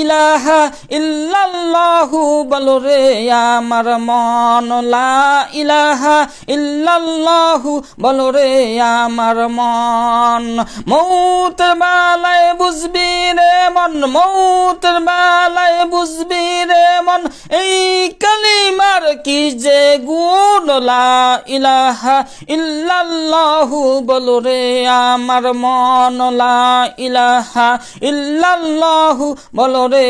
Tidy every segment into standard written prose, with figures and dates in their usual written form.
ইলাহা ইল্লাল্লাহু বলো রে আমার মন লা ইলাহা ইল্লাল্লাহু বলো রে আমার মন মৌতের বেলায় বুঝবি রে মন মৌতের বেলায় বুঝবি রে মন এই কালিমার কি যে গুণ লা ইলাহা ইল্লাল্লাহু বলো রে আমার মন লা ইলাহা ইল্লাল্লাহু বলো রে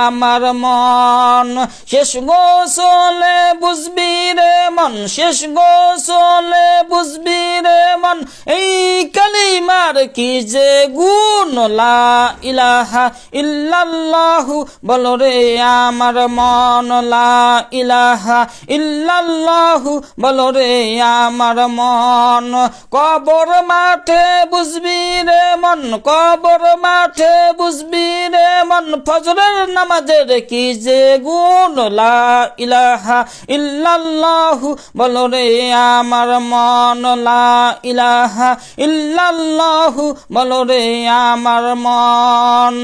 আমার মন শেষ গোসলে বুঝবি রে মন শেষ গোসলে বুঝবি রে মন এই কালিমার কি যে গুণ লা ইলাহা ইল্লাল্লাহু বলো রে আমার মন লা ইলাহা ইল্লাল্লাহু বলো রে আমার মন কবর মাঠে বুঝবি রে মন কবর মাঠে বুঝবি রে মন ফজরের নামাজের কি যে গুণ লা ইলাহা ইল্লাল্লাহু বলো রে আমার মন লা ইলাহা ইল্লাল্লাহু বলো রে আমার মন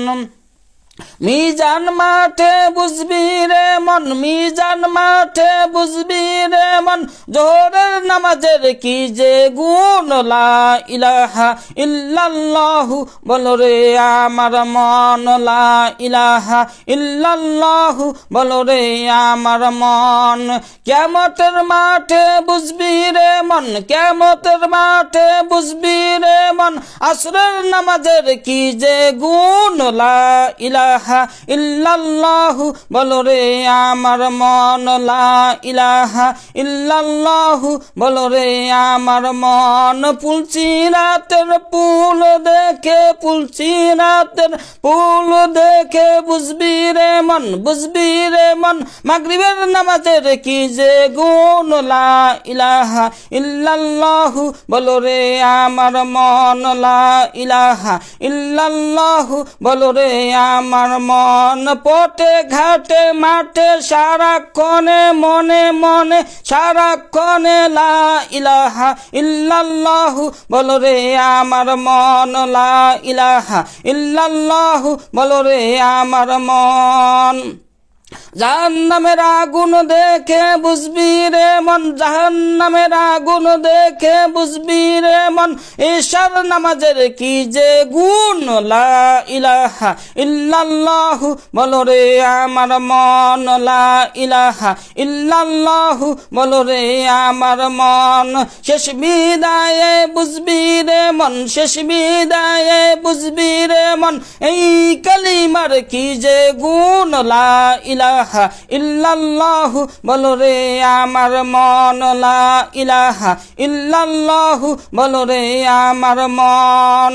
মিজান মাঠে বুঝবি রে মন মিজান মাঠে বুঝবি রে মন জোহরের নামাজের কি যে গুণ লা ইলাহা ইল্লাল্লাহু বলো রে আমার মন লা ইলাহা ইল্লাল্লাহু বলো রে আমার মন কিয়ামতের মাঠে বুঝবি রে মন কিয়ামতের মাঠে বুঝবি রে মন আসরের নামাজের কি যে গুণ লা ইলাহা ইল্লাল্লাহু বলো রে আমার মন লা ইলাহা ইল্লাল্লাহু বলো রে আমার মন পুলচিরাতের পুল দেখে পুলচিরাতের পুল দেখে বুঝবি রে মন বুঝবি রে মন মাগরিবের নামাজের কি যে গুণ লা ইলাহা ইল্লাল্লাহু বলো রে আমার মন লা ইলাহা ইল্লাল্লাহু বলো রে আমার মন পথে ঘাটে মাঠে সারাক্ষণে মনে মনে সারাক্ষণে লা ইলাহা ইল্লাল্লাহু বলো রে আমার মন লা ইলাহা ইল্লাল্লাহু বলো রে আমার মন জাহান্নামের আগুন দেখে বুঝবি রে মন জাহান্নামের আগুন দেখে বুঝবি রে মন ঈশার নামাজের কি যে গুণ লা ইলাহা ইল্লাল্লাহু বলো রে আমার মন লা ইলাহা ইল্লাল্লাহু বলো রে আমার মন শেষ বিদায়ে বুঝবি রে মন শেষ বিদায়ে বুঝবি রে মন এই কালিমার কি যে গুণ লা ইলাহা ইল্লাল্লাহু বলো রে আমার মন লা ইলাহা ইল্লাল্লাহু বলো রে আমার মন।